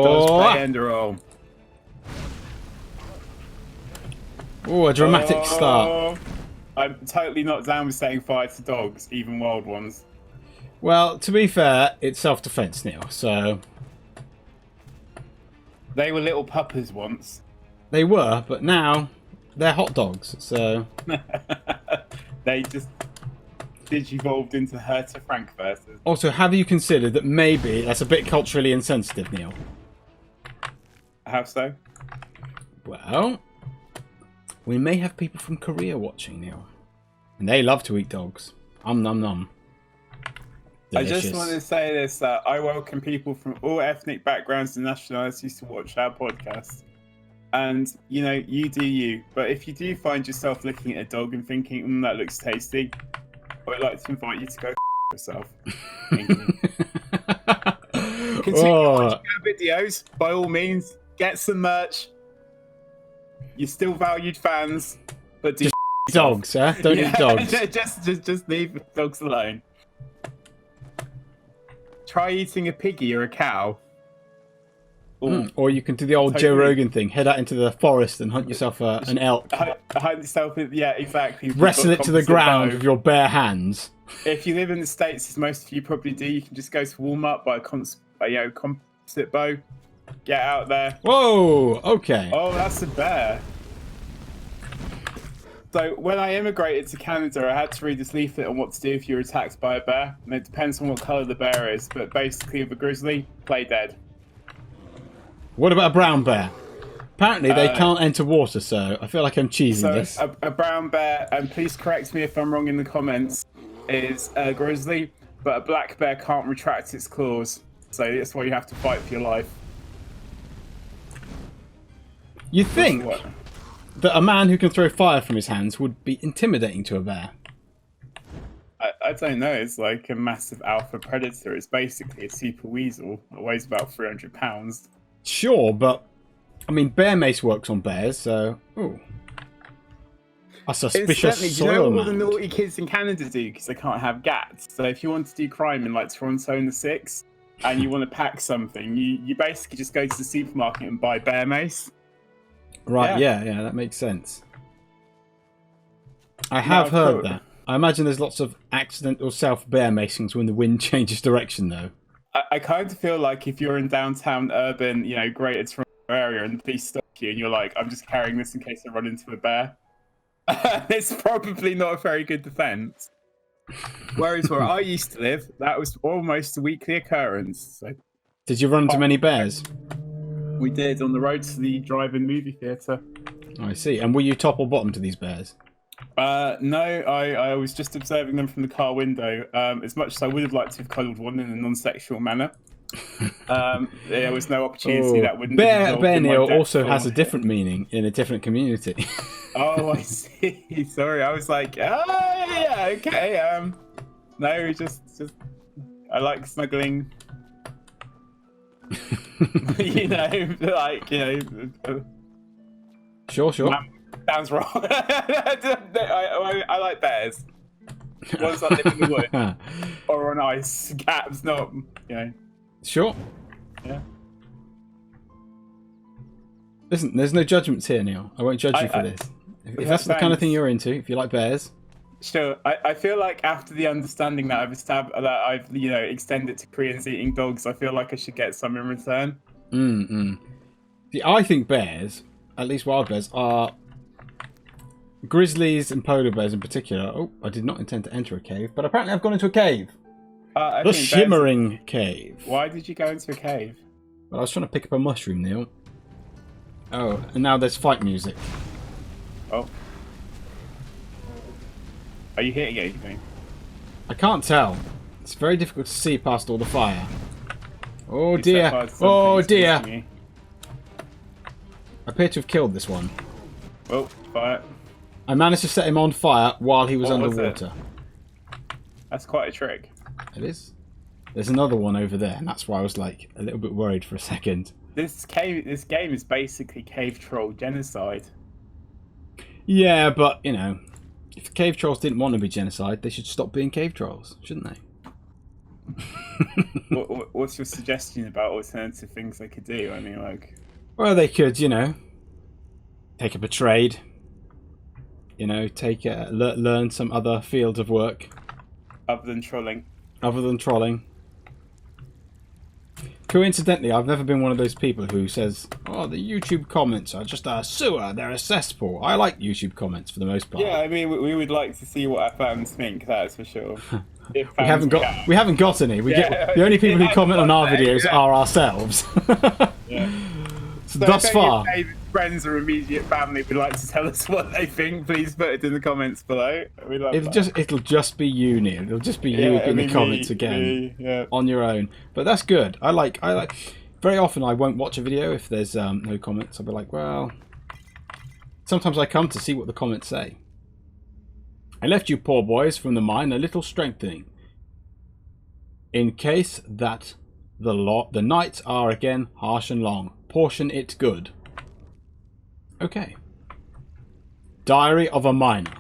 Does play Enderal. Oh, a dramatic start. I'm totally not down with setting fire to dogs, even wild ones. Well, to be fair, it's self-defense, Neil, so... They were little puppers once. They were, but now they're hot dogs, so... They just digivolved into Herta Frankfurters. Also, have you considered that maybe that's a bit culturally insensitive, Neil? How so? Well, we may have people from Korea watching, Neil. And they love to eat dogs. Nom nom. Delicious. I just want to say this, I welcome people from all ethnic backgrounds and nationalities to watch our podcast. And, you know, you do you. But if you do find yourself looking at a dog and thinking, that looks tasty, I'd like to invite you to go yourself. Thank you. Continue watching our videos, by all means. Get some merch. You're still valued fans, but just dogs, huh? Don't eat dogs. just leave dogs alone. Try eating a piggy or a cow. Or you can do the old Joe Rogan thing. Head out into the forest and hunt yourself an elk. Hunt yourself, yeah, exactly. Wrestle it to the ground with your bare hands. If you live in the States, as most of you probably do, you can just go to Walmart, buy a composite bow, get out there. Whoa, okay. Oh, that's a bear. So when I immigrated to Canada, I had to read this leaflet on what to do if you're attacked by a bear. And it depends on what colour the bear is, but basically with a grizzly, play dead. What about a brown bear? Apparently they can't enter water, so I feel like I'm cheesing this. A brown bear, and please correct me if I'm wrong in the comments, is a grizzly, but a black bear can't retract its claws. So that's why you have to fight for your life. You think that a man who can throw fire from his hands would be intimidating to a bear? I don't know. It's like a massive alpha predator. It's basically a super weasel. It weighs about 300 pounds. Sure, but I mean, bear mace works on bears, so a suspicious soil you know man. what the naughty kids in Canada do because they can't have gats? So if you want to do crime in like Toronto in the 6 and you want to pack something, you basically just go to the supermarket and buy bear mace. Right? Yeah, that makes sense. I have heard that. I imagine there's lots of accidental self-bear macings when the wind changes direction, though. I kind of feel like if you're in downtown urban, greater Toronto area and the police stop you and you're like, I'm just carrying this in case I run into a bear. It's probably not a very good defense. Whereas where I used to live, that was almost a weekly occurrence. So, did you run into many bears? We did, on the road to the drive-in movie theatre. I see. And were you top or bottom to these bears? No, I was just observing them from the car window. As much as I would have liked to have cuddled one in a non-sexual manner, there was no opportunity that wouldn't. Bear Neil also has a different meaning in a different community. Oh, I see. Sorry, I was like, yeah, okay. No, just I like snuggling. Sure. Sounds wrong. I like bears. Ones that live in the wood or on ice. Cats, not, Sure. Yeah. Listen, there's no judgments here, Neil. I won't judge you for this. If that's the kind of thing you're into, if you like bears. Sure. I feel like after the understanding that I've extended to Koreans eating dogs, I feel like I should get some in return. See, I think bears, at least wild bears, are grizzlies and polar bears in particular. Oh, I did not intend to enter a cave, but apparently I've gone into a cave. The shimmering cave. Why did you go into a cave? Well, I was trying to pick up a mushroom, Neil. Oh, and now there's fight music. Oh. Are you hitting anything? I can't tell. It's very difficult to see past all the fire. Oh dear. Oh dear. I appear to have killed this one. Oh, fire. I managed to set him on fire while he was underwater. That's quite a trick. It is. There's another one over there, and that's why I was like a little bit worried for a second. This game is basically cave troll genocide. Yeah, but if cave trolls didn't want to be genocide, they should stop being cave trolls, shouldn't they? What's your suggestion about alternative things they could do? I mean, like... Well, they could, take up a trade. Learn some other field of work. Other than trolling. Other than trolling. Coincidentally, I've never been one of those people who says, oh, the YouTube comments are just a sewer, they're a cesspool. I like YouTube comments for the most part. Yeah, I mean, we would like to see what our fans think, that's for sure. We haven't got any. The only people who comment on our videos are ourselves. Yeah. So thus far. Friends or immediate family would like to tell us what they think, please put it in the comments below. It'll just be you, Neil. It'll just be you in the comments again on your own. But that's good. I like. Very often I won't watch a video if there's no comments. I'll be like, well. Sometimes I come to see what the comments say. I left you poor boys from the mine a little strengthening, in case that the nights are again harsh and long. Portion it good. Okay. Diary of a Miner.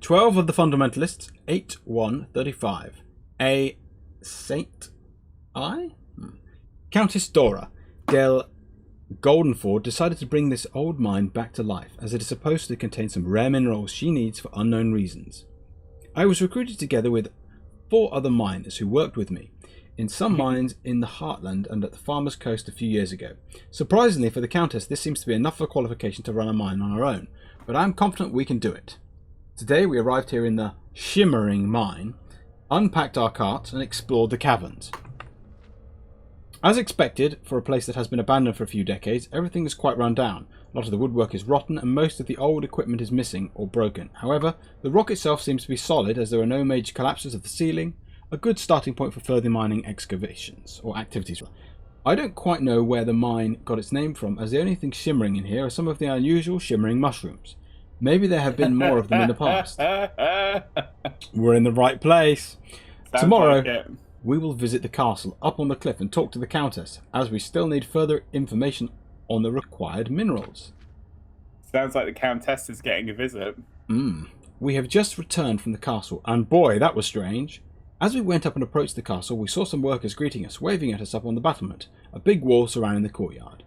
12 of the fundamentalists, 8-1-35. A Saint I? Countess Dora del Goldenford decided to bring this old mine back to life, as it is supposed to contain some rare minerals she needs for unknown reasons. I was recruited together with 4 other miners who worked with me in some mines in the Heartland and at the Farmer's Coast a few years ago. Surprisingly for the Countess, this seems to be enough of a qualification to run a mine on our own, but I am confident we can do it. Today we arrived here in the Shimmering Mine, unpacked our carts and explored the caverns. As expected, for a place that has been abandoned for a few decades, everything is quite run down. A lot of the woodwork is rotten and most of the old equipment is missing or broken. However, the rock itself seems to be solid as there are no major collapses of the ceiling, a good starting point for further mining excavations, or activities. I don't quite know where the mine got its name from, as the only thing shimmering in here are some of the unusual shimmering mushrooms. Maybe there have been more of them in the past. We're in the right place. Sounds Tomorrow, like we will visit the castle up on the cliff and talk to the Countess, as we still need further information on the required minerals. Sounds like the Countess is getting a visit. We have just returned from the castle, and boy, that was strange. As we went up and approached the castle, we saw some workers greeting us, waving at us up on the battlement, a big wall surrounding the courtyard.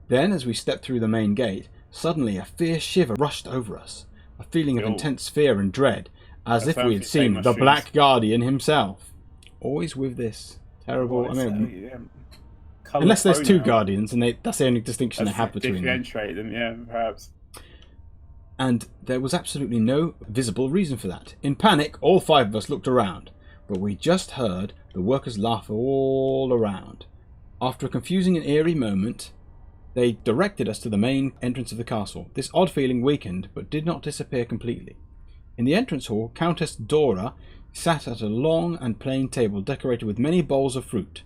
Then, as we stepped through the main gate, suddenly a fierce shiver rushed over us, a feeling of intense fear and dread, as if we had seen the Black Guardian himself. Always with this terrible... unless there's 2 Guardians, and that's the only distinction they have between them. Differentiate them, yeah, perhaps. And there was absolutely no visible reason for that. In panic, all 5 of us looked around, but we just heard the workers laugh all around. After a confusing and eerie moment, they directed us to the main entrance of the castle. This odd feeling weakened, but did not disappear completely. In the entrance hall, Countess Dora sat at a long and plain table decorated with many bowls of fruit.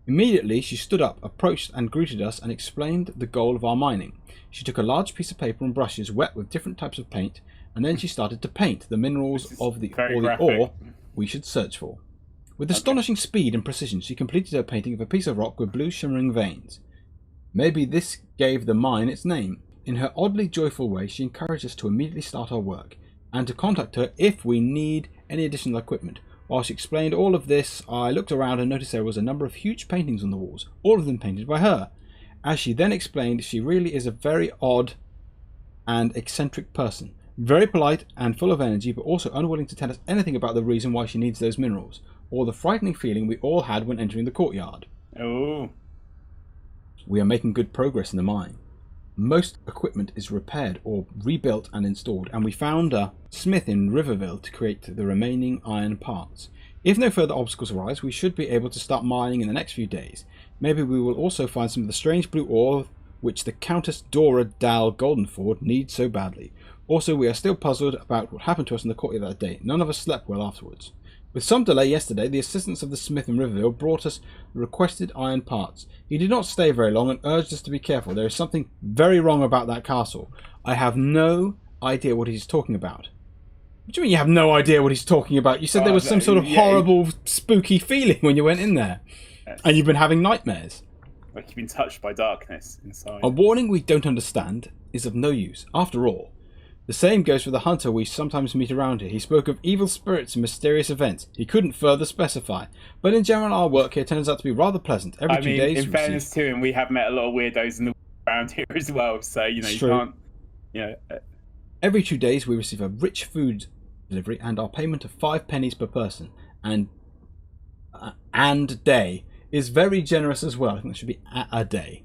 Immediately she stood up, approached and greeted us and explained the goal of our mining. She took a large piece of paper and brushes wet with different types of paint, and then she started to paint the minerals of the ore we should search for. With astonishing speed and precision, she completed her painting of a piece of rock with blue shimmering veins. Maybe this gave the mine its name. In her oddly joyful way, she encouraged us to immediately start our work, and to contact her if we need any additional equipment. While she explained all of this, I looked around and noticed there was a number of huge paintings on the walls, all of them painted by her. As she then explained, she really is a very odd and eccentric person. Very polite and full of energy, but also unwilling to tell us anything about the reason why she needs those minerals, or the frightening feeling we all had when entering the courtyard. Oh. We are making good progress in the mine. Most equipment is repaired or rebuilt and installed, and we found a smith in Riverville to create the remaining iron parts. If no further obstacles arise, we should be able to start mining in the next few days. Maybe we will also find some of the strange blue ore which the Countess Dora del Goldenford needs so badly. Also, we are still puzzled about what happened to us in the courtyard that day. None of us slept well afterwards. With some delay yesterday, the assistants of the smith in Riverville brought us the requested iron parts. He did not stay very long and urged us to be careful. There is something very wrong about that castle. I have no idea what he's talking about. What do you mean you have no idea what he's talking about? You said there was some sort of horrible, spooky feeling when you went in there. Yes. And you've been having nightmares. Like you've been touched by darkness inside. A warning we don't understand is of no use. After all, The same goes for the hunter we sometimes meet around here. He spoke of evil spirits and mysterious events. He couldn't further specify. But in general, our work here turns out to be rather pleasant. Every 2 days... in fairness to him, we have met a lot of weirdos in the around here as well. So, you know, you can't... You know, every 2 days, we receive a rich food delivery and our payment of 5 pennies per person. And day is very generous as well. I think that should be a day.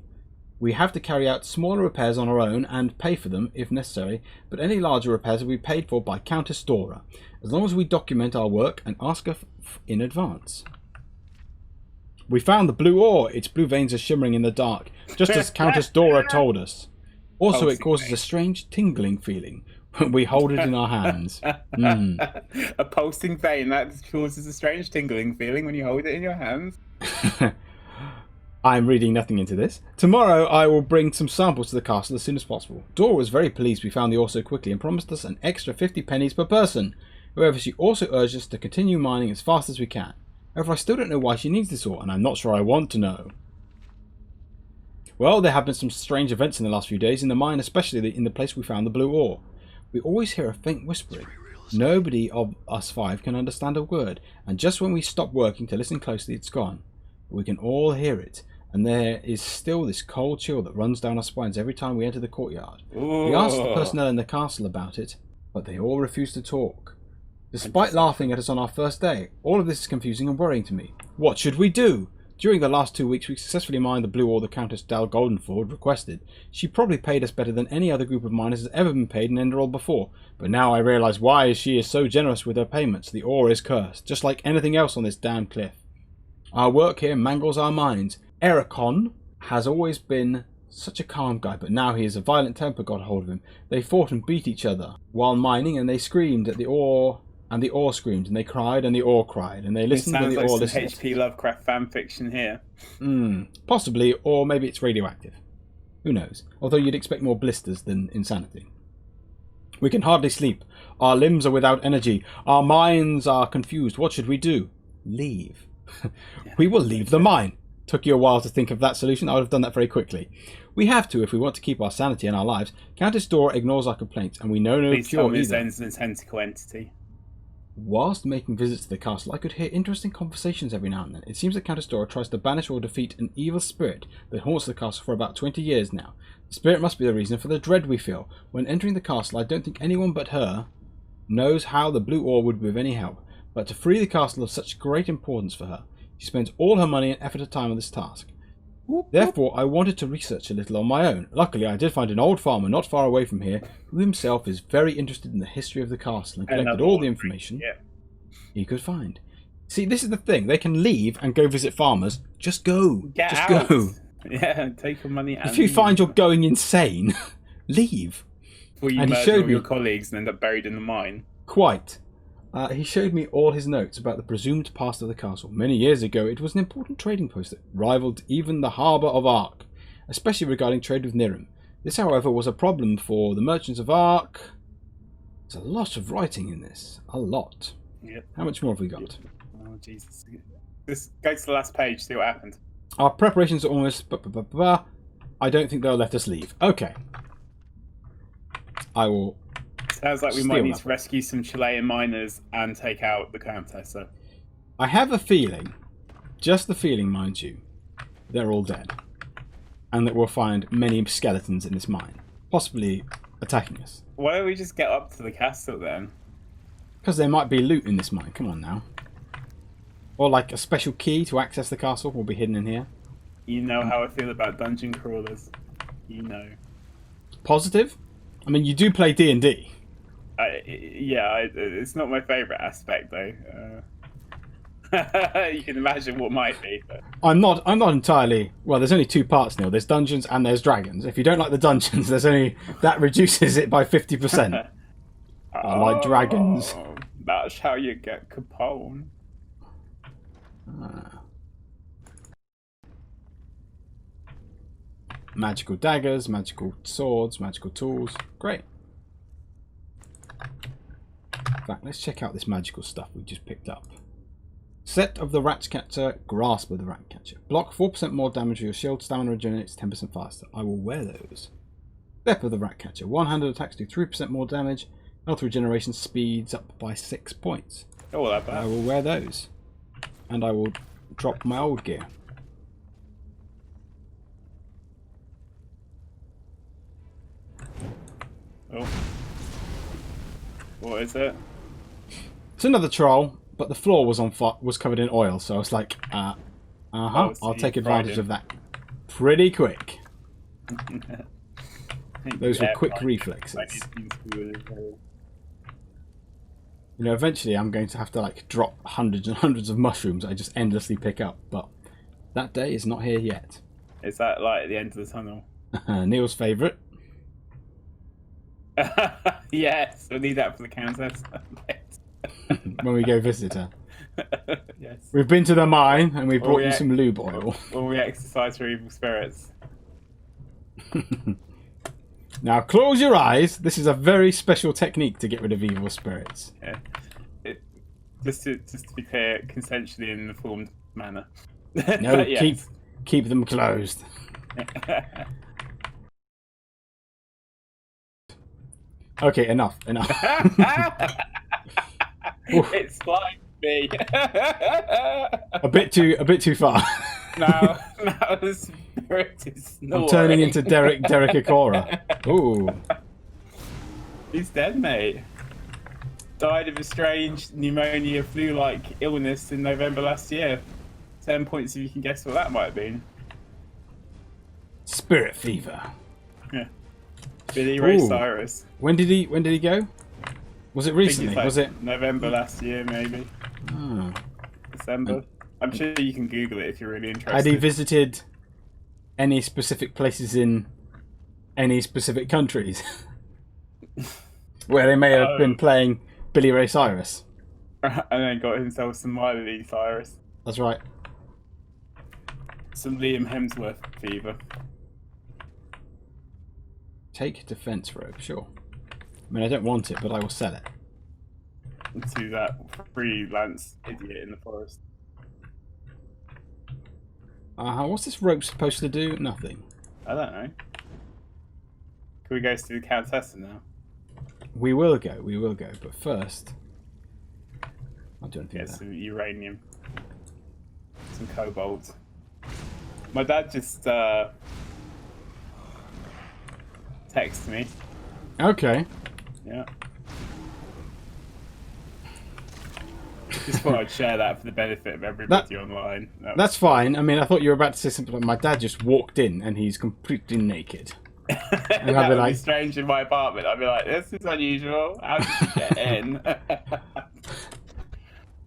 We have to carry out smaller repairs on our own and pay for them if necessary, but any larger repairs will be paid for by Countess Dora, as long as we document our work and ask her in advance. We found the blue ore. Its blue veins are shimmering in the dark, just as Countess Dora told us. Also, it causes a strange tingling feeling when we hold it in our hands. A pulsing vein that causes a strange tingling feeling when you hold it in your hands. I'm reading nothing into this. Tomorrow I will bring some samples to the castle as soon as possible. Dora was very pleased we found the ore so quickly and promised us an extra 50 pennies per person. However, she also urged us to continue mining as fast as we can. However, I still don't know why she needs this ore, and I'm not sure I want to know. Well, there have been some strange events in the last few days, in the mine, especially in the place we found the blue ore. We always hear a faint whispering. Nobody of us 5 can understand a word, and just when we stop working to listen closely, it's gone. But we can all hear it. And there is still this cold chill that runs down our spines every time we enter the courtyard. Ooh. We asked the personnel in the castle about it, but they all refused to talk. Despite laughing at us on our first day, all of this is confusing and worrying to me. What should we do? During the last 2 weeks, we successfully mined the blue ore the Countess Dal Goldenford requested. She probably paid us better than any other group of miners has ever been paid in Enderal before. But now I realise why she is so generous with her payments. The ore is cursed, just like anything else on this damn cliff. Our work here mangles our minds. Ericon has always been such a calm guy, but now he has a violent temper got hold of him. They fought and beat each other while mining, and they screamed at the ore, and the ore screamed, and they cried, and the ore cried, and they listened, and the ore listened. Sounds like some H.P. Lovecraft fan fiction here. Possibly, or maybe it's radioactive. Who knows? Although you'd expect more blisters than insanity. We can hardly sleep. Our limbs are without energy. Our minds are confused. What should we do? Leave. We will leave the mine. Took you a while to think of that solution. I would have done that very quickly. We have to if we want to keep our sanity and our lives. Countess Dora ignores our complaints, and we know no Please cure tell me either. ends in a tentacle entity. Whilst making visits to the castle, I could hear interesting conversations every now and then. It seems that Countess Dora tries to banish or defeat an evil spirit that haunts the castle for about 20 years now. The spirit must be the reason for the dread we feel. When entering the castle, I don't think anyone but her knows how the blue ore would be of any help, but to free the castle of such great importance for her. She spends all her money and effort and time on this task. Therefore, I wanted to research a little on my own. Luckily, I did find an old farmer not far away from here, who himself is very interested in the history of the castle and collected all the information he could find. See, this is the thing. They can leave and go visit farmers. Just go. Just go. Yeah, take your money. If you find you're going insane, leave. Before you murder all your colleagues and end up buried in the mine. Quite. He showed me all his notes about the presumed past of the castle. Many years ago, it was an important trading post that rivaled even the harbour of Ark, especially regarding trade with Nirim. This, however, was a problem for the merchants of Ark. There's a lot of writing in this. A lot. Yep. How much more have we got? Oh, Jesus. Just go to the last page, see what happened. Our preparations are almost... I don't think they'll let us leave. Okay. I will... Sounds like we might need to rescue some Chilean miners and take out the Countess. I have a feeling, just the feeling, mind you, they're all dead. And that we'll find many skeletons in this mine, possibly attacking us. Why don't we just get up to the castle then? Because there might be loot in this mine. Come on now. Or like a special key to access the castle will be hidden in here. You know how I feel about dungeon crawlers. You know. Positive? I mean, you do play D&D. It's not my favourite aspect though. You can imagine what might be. But... I'm not entirely. Well, there's only 2 parts, Neil. There's dungeons and there's dragons. If you don't like the dungeons, there's only that reduces it by 50%. I like dragons. That's how you get Capone. Magical daggers, magical swords, magical tools. Great. In fact, let's check out this magical stuff we just picked up. Set of the Ratcatcher, Grasp of the Ratcatcher. Block 4% more damage with your shield, stamina regenerates 10% faster. I will wear those. Step of the Ratcatcher. One-handed attacks do 3% more damage. Health regeneration speeds up by 6 points. Oh, that bad. I will wear those. And I will drop my old gear. Oh. What is it? It's another troll, but the floor was was covered in oil, so I was like, Oh, so I'll take you advantage fried of that pretty quick. it. Those were Yeah, quick right. reflexes. Like, it seems to be really You know, eventually I'm going to have to like drop hundreds and hundreds of mushrooms I just endlessly pick up, but that day is not here yet. Is that like at the end of the tunnel? Neil's favourite. Yes, we need that for the countess. When we go visit her. Yes. We've been to the mine and we brought yeah. you some lube oil. When we exercise for evil spirits. Now close your eyes. This is a very special technique to get rid of evil spirits. Yeah. Just to be clear, consensually in an informed manner. No, But yes. keep them closed. Okay, enough. It's like me. A bit too far. now the spirit is snoring. I'm turning into Derek Akora. Ooh. He's dead, mate. Died of a strange pneumonia flu-like illness in November last year. 10 points if you can guess what that might have been. Spirit fever. Yeah. Billy Ray Ooh. Cyrus. When did he go? Was it I think recently? it's like Was it? November last year, maybe. Oh. December. I'm sure you can Google it if you're really interested. Had he visited any specific places in any specific countries where they may have been playing Billy Ray Cyrus? And then got himself some Miley Cyrus. That's right. Some Liam Hemsworth fever. Take defense robe, sure. I mean, I don't want it, but I will sell it. To that freelance idiot in the forest. What's this rope supposed to do? Nothing. I don't know. Can we go to the Countess now? We will go, but first I'll do anything Get with that. some uranium. Some cobalt. My dad just texted me. Okay. Yeah. Just thought I'd share that for the benefit of everybody online. That's fine. I mean, I thought you were about to say something like my dad just walked in and he's completely naked. And that would be strange in my apartment. I'd be like, this is unusual. How did you get in?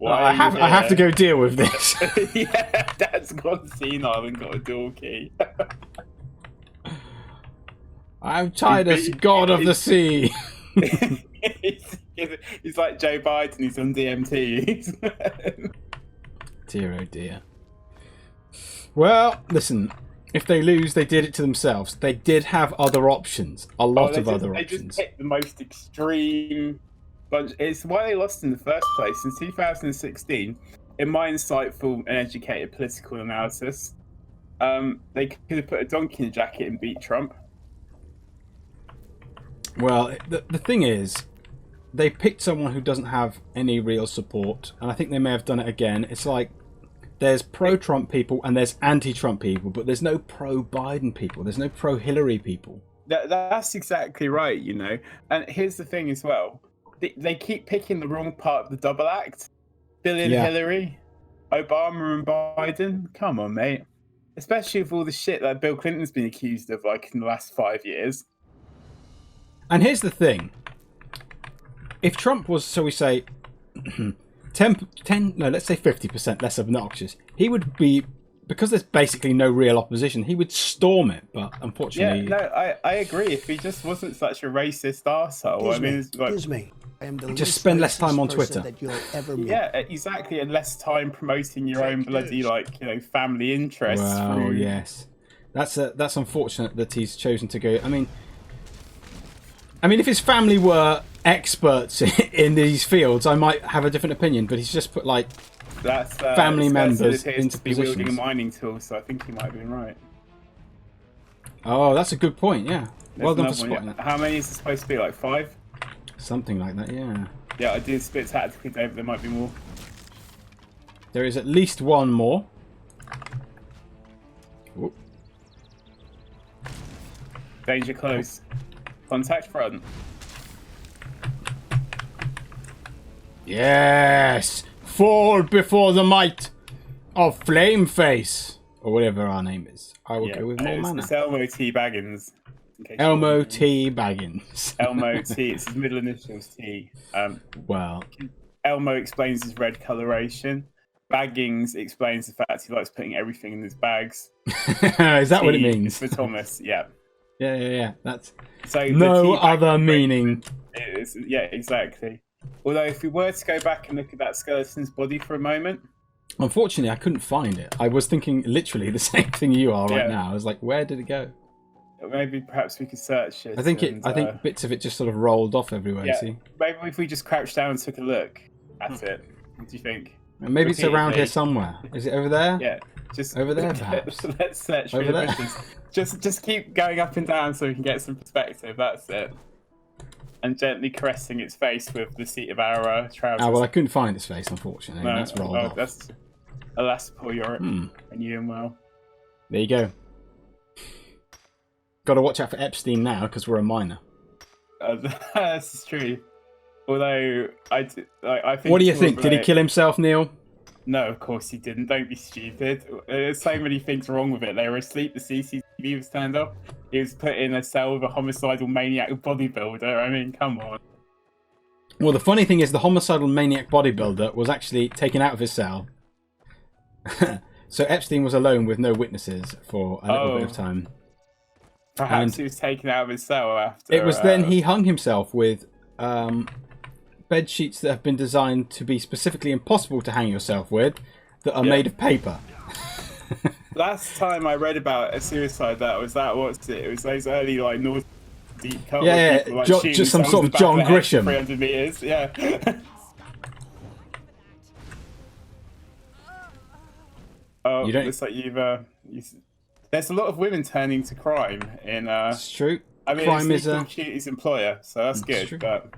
I have to go deal with this. Yeah, Dad's gone senile and got a door key. I'm Titus, god of the sea. He's like Joe Biden, he's on DMT. Dear oh dear. Well, listen, if they lose, they did it to themselves. They did have other options. A lot of other options. They just picked the most extreme bunch. It's why they lost in the first place. In 2016, in my insightful and educated political analysis, they could have put a donkey in a jacket and beat Trump. Well, the thing is, they picked someone who doesn't have any real support, and I think they may have done it again. It's like there's pro-Trump people and there's anti-Trump people, but there's no pro-Biden people. There's no pro-Hillary people. That's exactly right, you know. And here's the thing as well. They keep picking the wrong part of the double act. Bill and Hillary, Obama and Biden. Come on, mate. Especially with all the shit that Bill Clinton's been accused of, like, in the last 5 years. And here's the thing. If Trump was, so we say, 10, no, let's say 50% less obnoxious, he would be, because there's basically no real opposition, he would storm it, but unfortunately... Yeah, no, I agree. If he just wasn't such a racist arsehole, I mean... Excuse me. I am the just spend less time on Twitter. that you'll ever meet. Yeah, exactly, and less time promoting your own bloody, like, you know, family interests. Well, yes. That's unfortunate that he's chosen to go... I mean, if his family were experts in these fields, I might have a different opinion. But he's just put like family members into to be wielding a positions. mining tool, so I think he might have been right. Oh, that's a good point. Yeah. Well done for There's another spotting one, that. How many is it supposed to be? Like 5? Something like that. Yeah. Yeah, I did split tactically, David. There might be more. There is at least one more. Ooh. Danger close. Contact front. Yes! Fall before the might of Flame Face, or whatever our name is. I will go with more mana. It's Elmo T. Baggins. Elmo T. Baggins. Elmo T. It's his middle initials T. Well, Elmo explains his red coloration. Baggings explains the fact he likes putting everything in his bags. is that what it means? It's for Thomas, yeah. Yeah. That's so no other meaning. Yeah, exactly. Although, if we were to go back and look at that skeleton's body for a moment, unfortunately, I couldn't find it. I was thinking literally the same thing you are right now. I was like, where did it go? Maybe perhaps we could search it. I think I think bits of it just sort of rolled off everywhere. Yeah, see? maybe if we just crouched down and took a look at it. What do you think? Maybe it's around here somewhere. Is it over there? Yeah, just over there, perhaps. Let's search for over the there. bushes. Just keep going up and down so we can get some perspective. That's it. And gently caressing its face with the seat of our trousers. Ah, well, I couldn't find its face, unfortunately. No, that's rolled off. That's alas, poor Europe. And you and well. There you go. Got to watch out for Epstein now because we're a minor. This is true. Although I think. What do you think? Did he kill himself, Neil? No, of course he didn't. Don't be stupid. There's so many things wrong with it. They were asleep. The CCTV was turned off. He was put in a cell with a homicidal maniac bodybuilder. I mean, come on. Well, the funny thing is, the homicidal maniac bodybuilder was actually taken out of his cell. So Epstein was alone with no witnesses for a little bit of time. Perhaps he was taken out of his cell after. It was then he hung himself with bed sheets that have been designed to be specifically impossible to hang yourself with, that are made of paper. Last time I read about a suicide, what's it? It was those early like North deep cut. Yeah, people, like, just some sort of John Grisham. 300 meters, yeah. Oh, you don't... looks like you've. There's a lot of women turning to crime in. It's true. I mean, crime it's is Cutie's employer, so that's good. True. But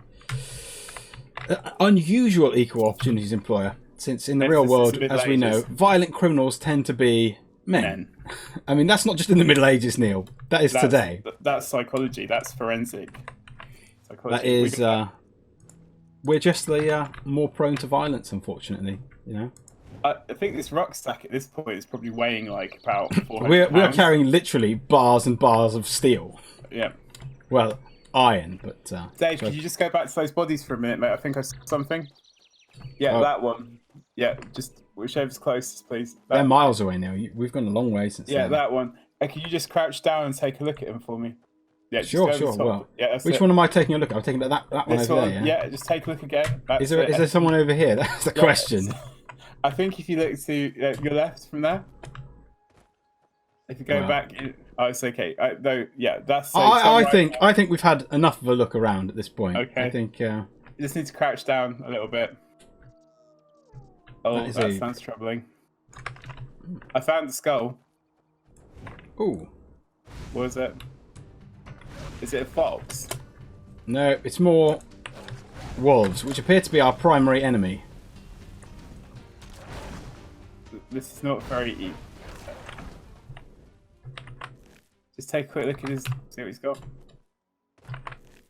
unusual equal opportunities employer, since in the real world, as we know, violent criminals tend to be men. I mean, that's not just in the Middle Ages, Neil. That's today. That's psychology. That's forensic psychology. That is. We're just the more prone to violence, unfortunately. You know. I think this rucksack at this point is probably weighing like about 400 we're carrying literally bars and bars of steel. Yeah. Well, iron, but... Dave, could you just go back to those bodies for a minute, mate? I think I saw something. Yeah, that one. Yeah, just whichever's closest, please. They're miles away now. We've gone a long way since then. That one. Could you just crouch down and take a look at them for me? Yeah, sure. Well, which one am I taking a look at? I'm taking that one over there, yeah? Yeah, just take a look again. Is there someone over here? That's the question. I think if you look to your left from there, if you go back, it's okay. That's. I think we've had enough of a look around at this point. Okay. I think you just need to crouch down a little bit. Oh, that sounds troubling. I found the skull. Ooh. What is it? Is it a fox? No, it's more wolves, which appear to be our primary enemy. This is not very. Just take a quick look at his. See what he's got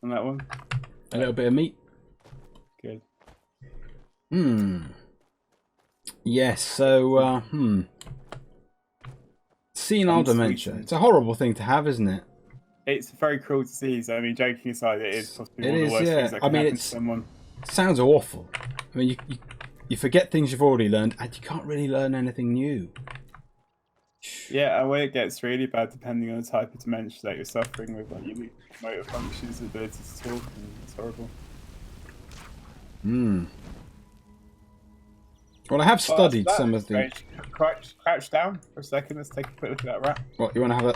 on that one. A little bit of meat. Good. Yes. So. Senile dementia. It's a horrible thing to have, isn't it? It's a very cruel disease. I mean, joking aside, it is possibly one of the worst things that can happen to someone. It sounds awful. I mean, you forget things you've already learned, and you can't really learn anything new. Yeah, and when it gets really bad, depending on the type of dementia that you're suffering with, like your motor functions, ability to talk, and it's horrible. Well, I have studied some of the. Crouch down for a second. Let's take a quick look at that rat. What, you want to have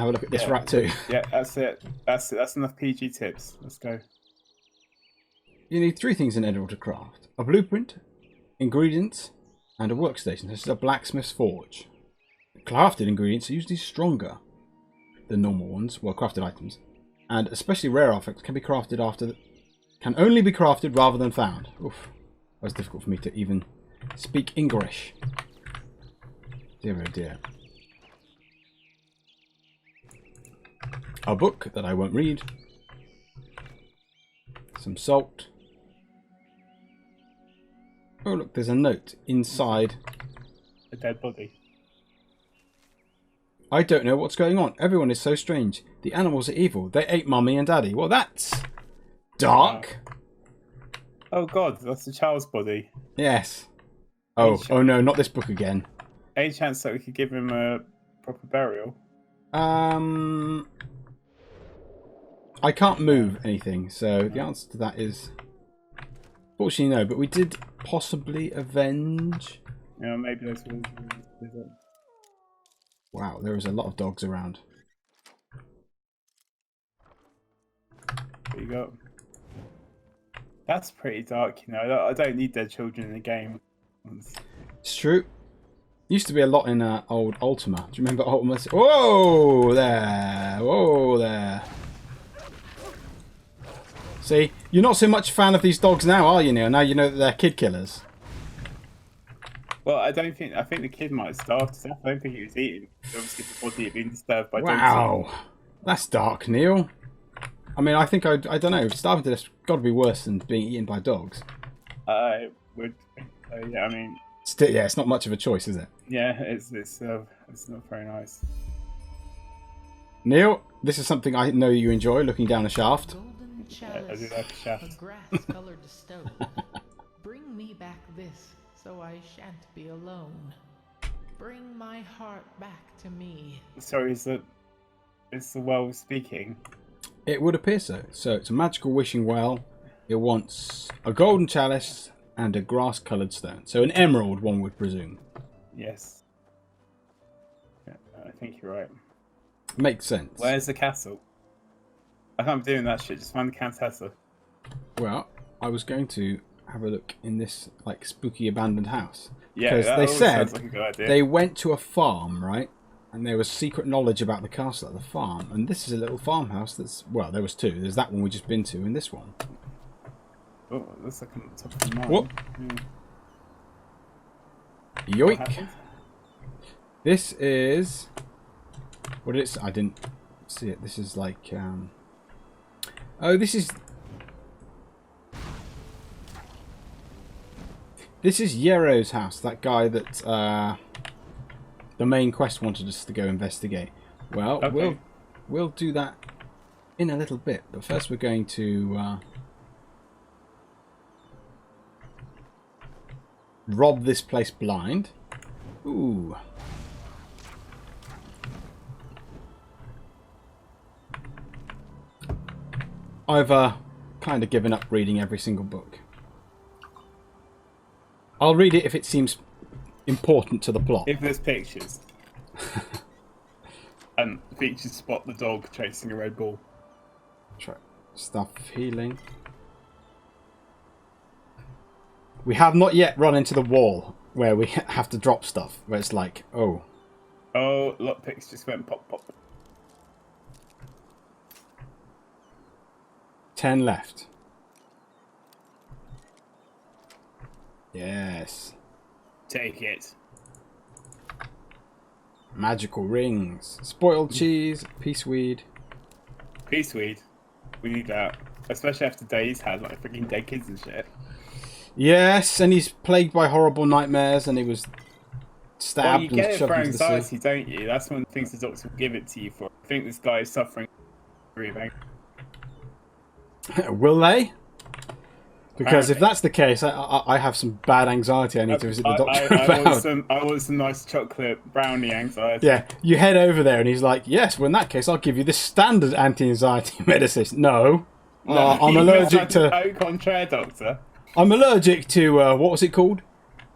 a look at this rat too? Yeah, that's it. That's enough PG tips. Let's go. You need 3 things in Enderal to craft: a blueprint, ingredients, and a workstation. This is a blacksmith's forge. Crafted ingredients are usually stronger. the normal ones, well, crafted items, and especially rare artifacts can be crafted can only be crafted rather than found. Oof, that was difficult for me to even speak English. Dear oh dear. A book that I won't read. Some salt. Oh look, there's a note inside. A dead body. I don't know what's going on. Everyone is so strange. The animals are evil. They ate Mummy and Daddy. Well, that's dark. Oh god, that's the child's body. Yes. Oh, oh no, not this book again. Any chance that we could give him a proper burial? I can't move anything, so the answer to that is fortunately no. But we did possibly avenge. Yeah, maybe that's what it. Wow, there is a lot of dogs around. There you go. That's pretty dark, you know. I don't need dead children in the game. It's true. Used to be a lot in old Ultima. Do you remember Ultima? Whoa there! Whoa there! See, you're not so much a fan of these dogs now, are you, Neil? Now you know that they're kid killers. Well, I think the kid might have starved to death. I don't think he was eating. Obviously, the body had been disturbed by dogs. Wow, that's dark, Neil. I mean, I think I don't know. Starving to death's got to be worse than being eaten by dogs. I would. Yeah, I mean. Yeah, it's not much of a choice, is it? Yeah, it's not very nice. Neil, this is something I know you enjoy, looking down a shaft. Golden Yeah, I do chalice, like a shaft. a grass-colored stone. Bring me back this, so I shan't be alone. Bring my heart back to me. Sorry, is the well speaking? It would appear so. So it's a magical wishing well. It wants a golden chalice and a grass-coloured stone. So an emerald, one would presume. Yes. Yeah, I think you're right. Makes sense. Where's the castle? I can't be doing that shit. Just find the castle. Well, I was going to have a look in this like spooky abandoned house. Yeah, because that they always said sounds like a good idea. they went to a farm, right? And there was secret knowledge about the castle at the farm. And this is a little farmhouse that's, well, there was two. There's that one we just been to and this one. Oh, it looks like on top of the mine. Whoop. What Yoink. happened? This is... What did it say? I didn't see it. This is like... Oh, this is... This is Yero's house. That guy that the main quest wanted us to go investigate. Well, Okay. we'll do that in a little bit. But first we're going to... rob this place blind. Ooh. I've kind of given up reading every single book. I'll read it if it seems important to the plot. If there's pictures. And features spot the dog chasing a red ball. Try stuff healing. We have not yet run into the wall where we have to drop stuff. Where it's like, oh. Oh, lockpicks just went pop pop. 10 left. Yes. Take it. Magical rings. Spoiled cheese. Peaceweed. Peaceweed. We need that. Especially after Days had like freaking dead kids and shit. Yes, and he's plagued by horrible nightmares, and he was stabbed Well, you get and it shoved for into the sea. anxiety, don't you? That's one of the things the doctor will give it to you for. I think this guy is suffering breathing. Will they? Because if Apparently. that's the case, I have some bad anxiety I need to visit the doctor I about. want some nice chocolate brownie anxiety. Yeah, you head over there and he's like, yes, well in that case I'll give you this standard anti-anxiety medicine. No. I'm allergic to... Au contraire, doctor. I'm allergic to, what was it called?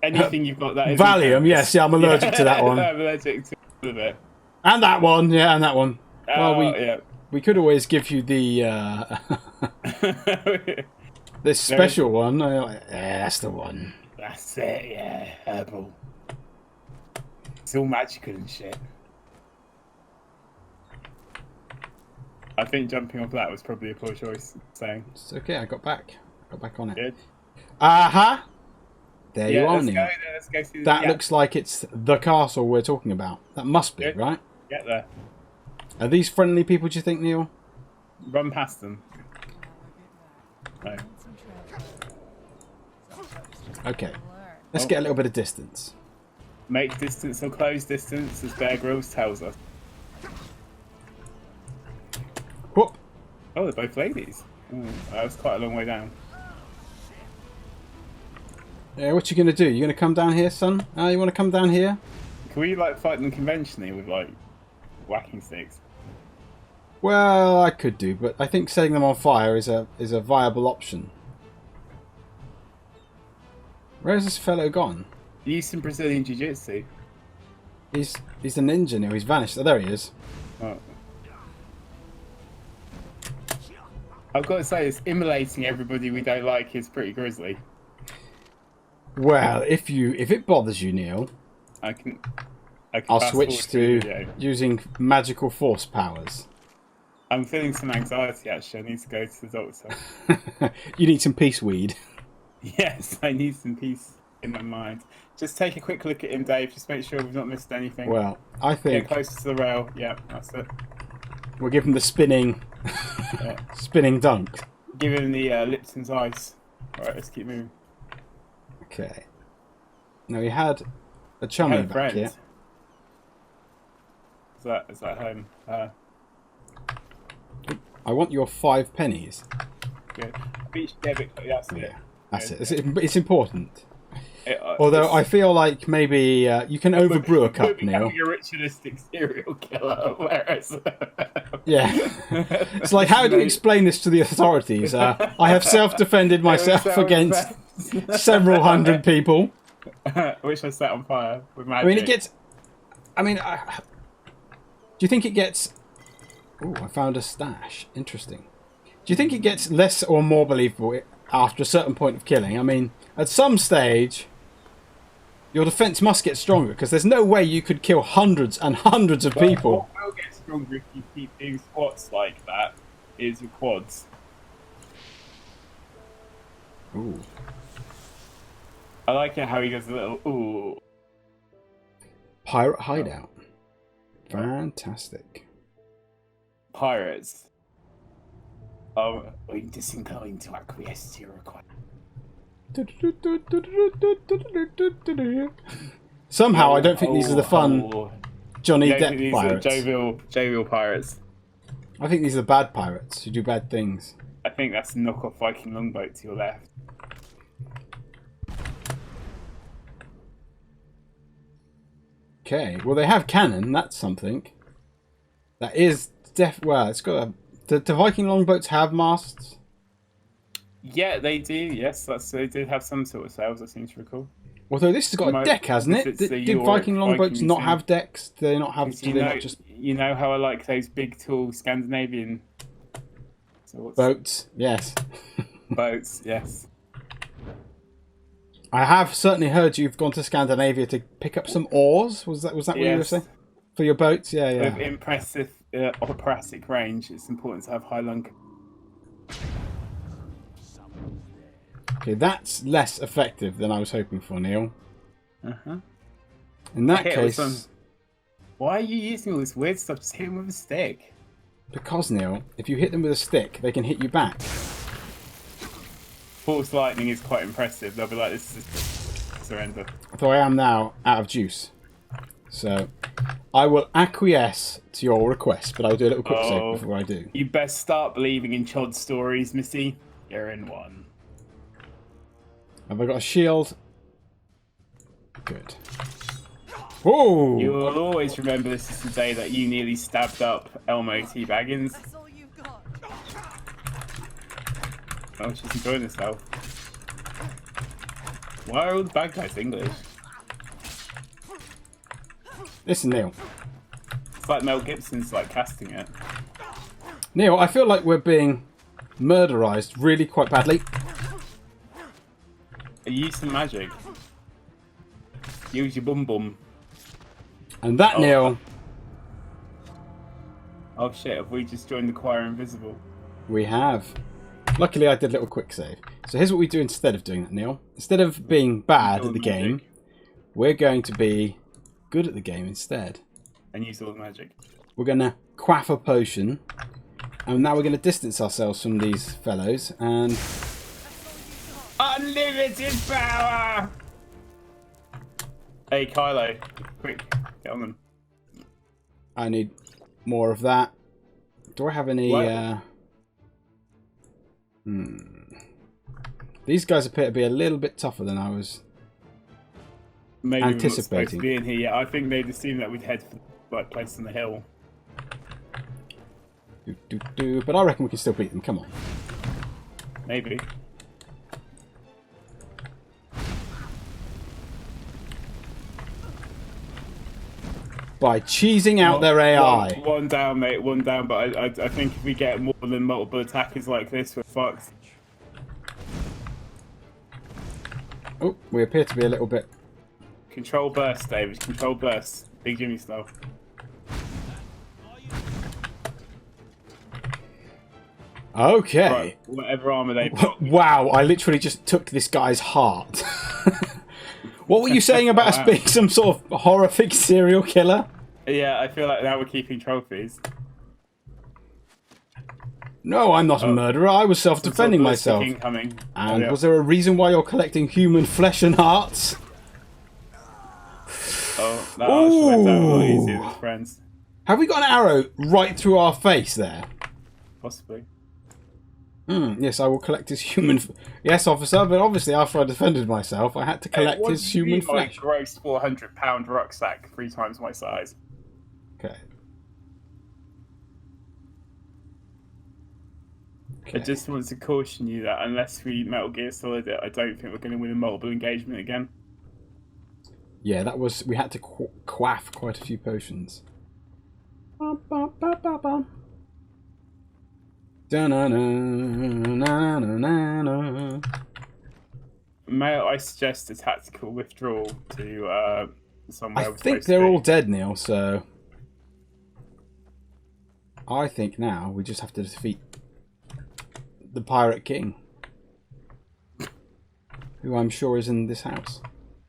Anything you've got that is... Valium, yes, yeah, I'm allergic to that one. I'm allergic to all of it. And that one, yeah, and that one. Well, Yeah. we could always give you the, this special one. Yeah, that's the one. That's it, yeah. Herbal. It's all magical and shit. I think jumping off that was probably a poor choice. Saying. It's okay. I got back. On it. Good. Aha! There you are, let's Neil. go. Let's go see That looks like it's the castle we're talking about. That must be, Good. right? Get there. Are these friendly people, do you think, Neil? Run past them. No. Okay. Let's get a little bit of distance. Make distance or close distance, as Bear Grylls tells us. Whoop. Oh, they're both ladies. Ooh, that was quite a long way down. Yeah, what you going to do? You going to come down here, son? You want to come down here? Can we like fight them conventionally with like whacking sticks? Well, I could do, but I think setting them on fire is a viable option. Where's this fellow gone? Use some Brazilian Jiu-Jitsu. He's a ninja now. He's vanished. Oh, there he is. Oh. I've got to say, it's immolating everybody we don't like is pretty grisly. Well, if it bothers you, Neil, I'll fast switch forward to the video. using magical force powers. I'm feeling some anxiety actually. I need to go to the doctor. You need some peace weed. Yes, I need some peace in my mind. Just take a quick look at him, Dave. Just make sure we've not missed anything. Well, I think Get closer to the rail. Yeah, that's it. we'll give him the spinning, Yeah. spinning dunk. Give him the Lipton's ice. Alright, let's keep moving. Okay. Now he had a chummy Had a back friend. here. Is that home? I want your 5 pennies. Good. Beach debit. That's it. Yeah, that's it. It's important. Although Although I feel like maybe you can overbrew a cup, Neil. You're a ritualistic serial killer, whereas Yeah. It's like, how do you explain this to the authorities? I have self-defended myself against several hundred people. which I set on fire with magic. I mean, it gets... I mean, do you think it gets... Oh, I found a stash. Interesting. Do you think it gets less or more believable after a certain point of killing? I mean, at some stage, your defense must get stronger, because there's no way you could kill hundreds and hundreds of people. What will get stronger if you keep doing squats like that is your quads. Ooh. I like it how he goes a little ooh. Pirate hideout. Fantastic. Pirates. Oh, are you disinclined to acquiesce to your request? Somehow, I don't think these are the fun Johnny Yeah, Depp these are pirates. jovial pirates. I think these are the bad pirates who do bad things. I think that's a knockoff Viking longboat to your left. Okay, well they have cannon. That's something. That is well. It's got a. Do Viking longboats have masts? Yeah, they do. Yes, they did have some sort of sails. I seem to recall. Although this has got a deck, hasn't it? Did Viking longboats not have decks? Do they not have? Do they not just you know how I like those big, tall Scandinavian boats? Yes. Boats. Yes. I have certainly heard you've gone to Scandinavia to pick up some oars. Was that what you were saying? For your boats? Yeah, yeah. With impressive operatic range, it's important to have high lung. Okay, that's less effective than I was hoping for, Neil. Uh-huh. In that case... Why are you using all this weird stuff? Just hit them with a stick. Because, Neil, if you hit them with a stick, they can hit you back. Force lightning is quite impressive. They'll be like, this is surrender. Though I am now out of juice. So, I will acquiesce to your request, but I'll do a little quick save before I do. You best start believing in Chod stories, Missy. You're in one. Have I got a shield? Good. Whoa! You will always remember this is the day that you nearly stabbed up Elmo T. Baggins. That's all you've got. Oh, she's enjoying herself. Why are all the bad guys English? Listen, Neil. It's like Mel Gibson's like casting it. Neil, I feel like we're being murderized really quite badly. Use some magic. Use your bum bum. And that, Neil, Oh shit, have we just joined the choir invisible? We have. Luckily, I did a little quick save. So here's what we do instead of doing that, Neil. Instead of being bad at the game, we're going to be good at the game instead. And use all the magic. We're going to quaff a potion. And now we're going to distance ourselves from these fellows and... Unlimited power! Hey, Kylo. Quick, get on them. I need more of that. Do I have any... These guys appear to be a little bit tougher than I was Maybe anticipating. We're not supposed to be in here yet. I think they'd assume that we'd head for the right place on the hill. But I reckon we can still beat them. Come on. Maybe. By cheesing out their AI. One down, mate. One down. But I think if we get more than multiple attackers like this, we're fucked. Oh, we appear to be a little bit... Control burst, David. Control burst. Big Jimmy style. Okay. Right, whatever armor they've got. Wow, I literally just took this guy's heart. What were you saying about us being some sort of horrific serial killer? Yeah, I feel like now we're keeping trophies. No, I'm not a murderer. I was self-defending myself. Incoming. And was there a reason why you're collecting human flesh and hearts? Oh, that actually went down a lot easier than friends. Have we got an arrow right through our face there? Possibly. Yes, I will collect his human... Yes, officer, but obviously after I defended myself, I had to collect his human flesh. My gross 400-pound rucksack 3 times my size. Okay. I just want to caution you that unless we Metal Gear Solid it, I don't think we're going to win a multiple engagement again. Yeah, that was... We had to quaff quite a few potions. May I suggest a tactical withdrawal to somewhere? I think they're all dead, Neil, so... I think now we just have to defeat the Pirate King, who I'm sure is in this house.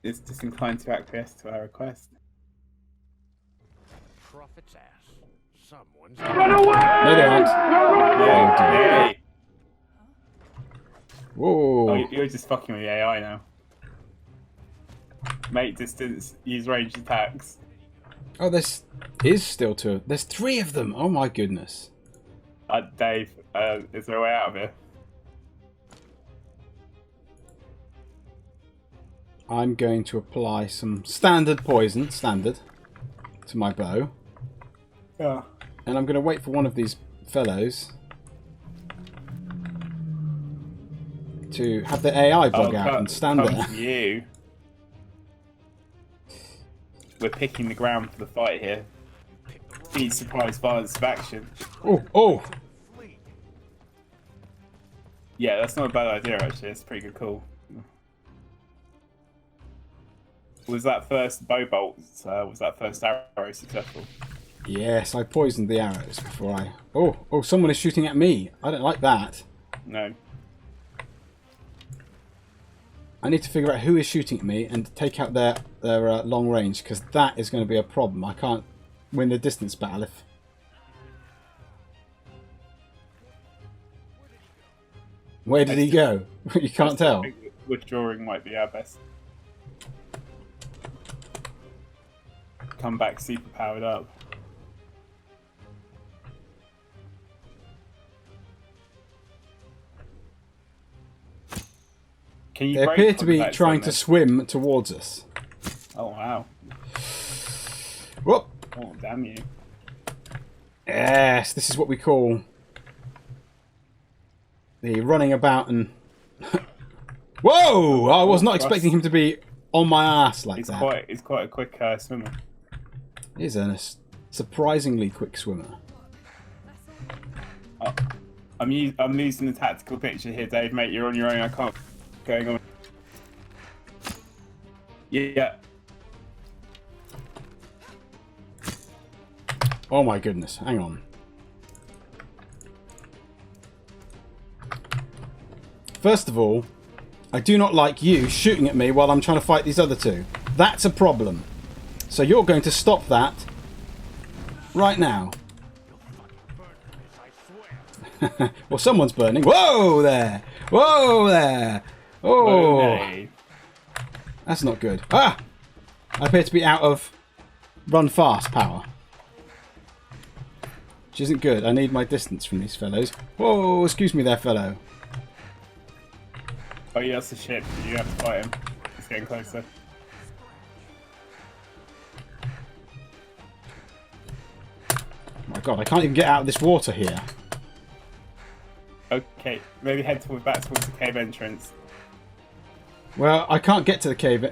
Is disinclined to acquiesce to our request. Prophet's ass. Someone's Run away! No, they aren't. Yeah, hey. Whoa. Oh, you're just fucking with the AI now. Mate distance, use ranged attacks. Oh, there's still 2. There's 3 of them. Oh my goodness. Dave, is there a way out of here? I'm going to apply some standard poison, to my bow. Yeah. And I'm going to wait for one of these fellows to have the AI bug out and stand there. You. We're picking the ground for the fight here. Need surprise violence of action. Oh! Yeah, that's not a bad idea actually. It's a pretty good call. Was that first bow bolt? Was that first arrow successful? Yes, I poisoned the arrows before I... Oh, someone is shooting at me. I don't like that. No. I need to figure out who is shooting at me and take out their long range, because that is going to be a problem. I can't win the distance battle if... Where did he go? You can't tell. I think withdrawing might be our best. Come back super powered up. Can you They break appear to be contact trying on to this? swim towards us. Oh wow. Whoop! Oh damn you. Yes, this is what we call the running about and... Whoa! I was not expecting him to be on my ass like that. He's quite a quick swimmer. He's a surprisingly quick swimmer. Oh, I'm losing the tactical picture here, Dave. Mate, you're on your own. I can't. Going on. Yeah. Oh my goodness! Hang on. First of all, I do not like you shooting at me while I'm trying to fight these other two. That's a problem. So you're going to stop that right now. Well, someone's burning. Whoa there! Whoa there! Oh, Okay. that's not good. Ah! I appear to be out of run fast power. Which isn't good. I need my distance from these fellows. Whoa, excuse me there, fellow. Oh yeah, that's the ship. You have to fight him. It's getting closer. My god, I can't even get out of this water here. Okay, maybe head back towards the cave entrance. Well, I can't get to the cave.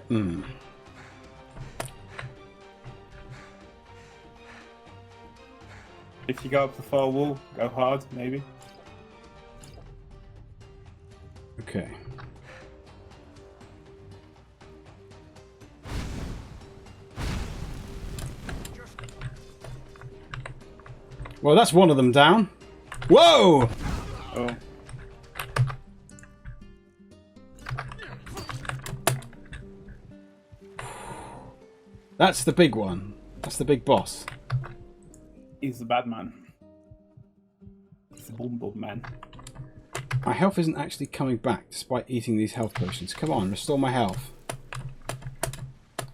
If you go up the far wall, go hard, maybe. Okay. Well, that's one of them down. Whoa! Oh. That's the big one. That's the big boss. He's the bad man. He's the boom boom man. My health isn't actually coming back despite eating these health potions. Come on, restore my health.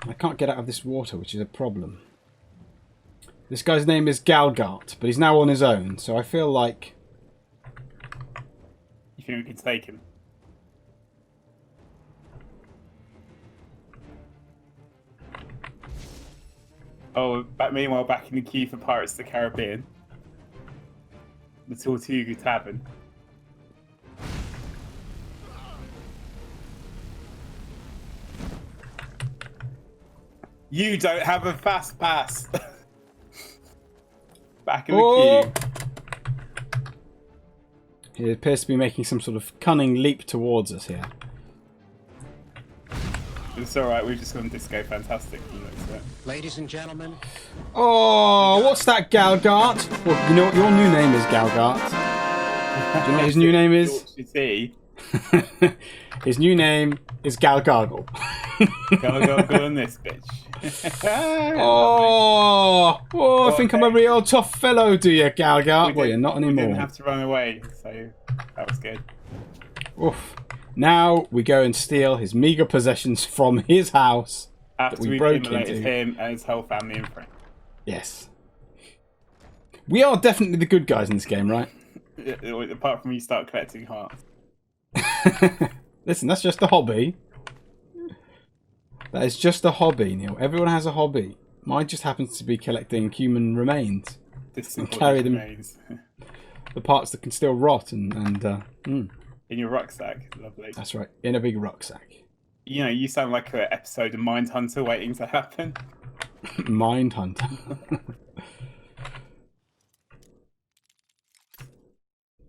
I can't get out of this water, which is a problem. This guy's name is Galgart, but he's now on his own, so I feel like... You think we can take him? Oh, meanwhile, back in the queue for Pirates of the Caribbean. The Tortuga Tavern. You don't have a fast pass. Back in the queue. He appears to be making some sort of cunning leap towards us here. It's alright, we've just gone disco fantastic. Ladies and gentlemen, Oh, what's that, Galgart? Well, you know what your new name is, Galgart? Do you know what his new name is? See? His new name is Galgargle. Go on this bitch. I think I'm a real tough fellow, do you, Galgart? Well, you're not We anymore. didn't have to run away, so that was good. Oof. Now we go and steal his meager possessions from his house After that we we've broke immolated into. him and his whole family and friends. Yes. We are definitely the good guys in this game, right? Apart from you start collecting hearts. Listen, that's just a hobby. That is just a hobby, Neil. Everyone has a hobby. Mine just happens to be collecting human remains. And carry them, the parts that can still rot in your rucksack. Lovely. That's right, in a big rucksack. You know, you sound like an episode of Mindhunter waiting to happen. Mindhunter.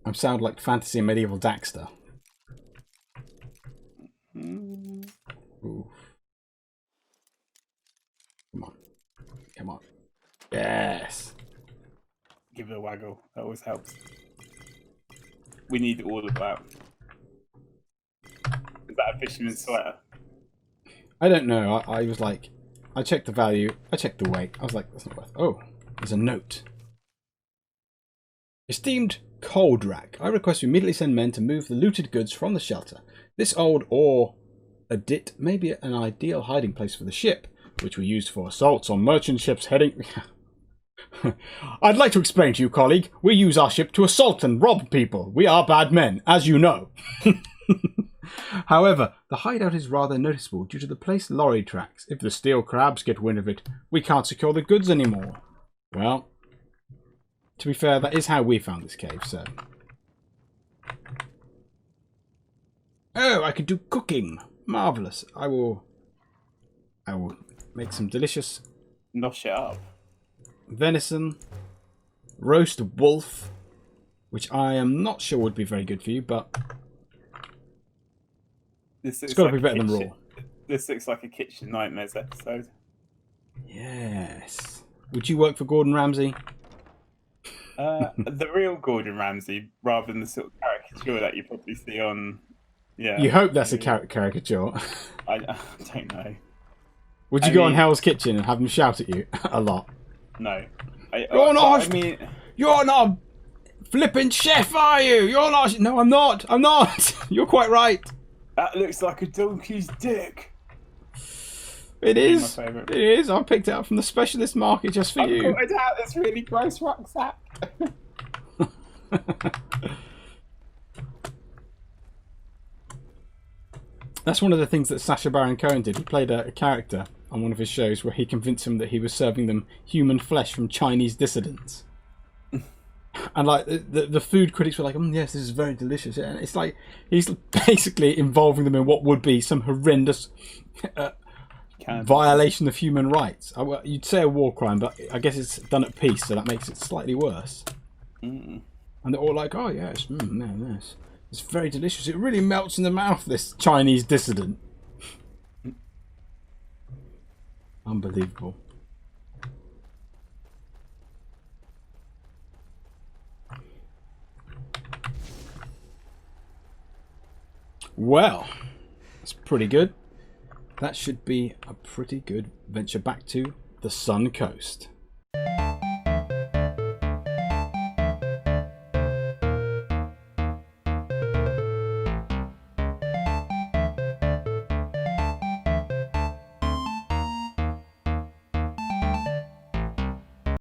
I sound like fantasy and medieval Daxter. Ooh. Come on. Come on. Yes. Give it a waggle. That always helps. We need all of that. Is that a fisherman's sweater? I don't know. I was like, I checked the value. I checked the weight. I was like, that's not worth. Oh, there's a note. Esteemed Coldrak, I request you immediately send men to move the looted goods from the shelter. This old ore adit may be an ideal hiding place for the ship, which we used for assaults on merchant ships heading... I'd like to explain to you, colleague. We use our ship to assault and rob people. We are bad men, as you know. However, the hideout is rather noticeable due to the placed lorry tracks. If the steel crabs get wind of it, we can't secure the goods anymore. Well, to be fair, that is how we found this cave, so... Oh, I can do cooking. Marvellous. I will make some delicious... Nosh it up. Venison. Roast wolf. Which I am not sure would be very good for you, but... It's got to be better than raw. This looks like a Kitchen Nightmares episode. Yes. Would you work for Gordon Ramsay? The real Gordon Ramsay, rather than the sort of caricature that you probably see on Yeah. You hope that's a caricature. I don't know. Would you go on Hell's Kitchen and have them shout at you a lot? No. You're not a flippin' chef, are you? You're not. No, I'm not. I'm not. You're quite right. That looks like a donkey's dick. It is. My favourite. It is. I picked it up from the specialist market just for you. I've got it out this really gross rucksack. That's one of the things that Sacha Baron Cohen did. He played a character on one of his shows where he convinced them that he was serving them human flesh from Chinese dissidents. And like the food critics were like, yes, this is very delicious. And it's like he's basically involving them in what would be some horrendous violation of human rights. You'd say a war crime, but I guess it's done at peace, so that makes it slightly worse. And they're all like, oh yes, man, yes. It's very delicious. It really melts in the mouth, this Chinese dissident. Unbelievable. Well, that's pretty good. That should be a pretty good venture back to the Sun Coast.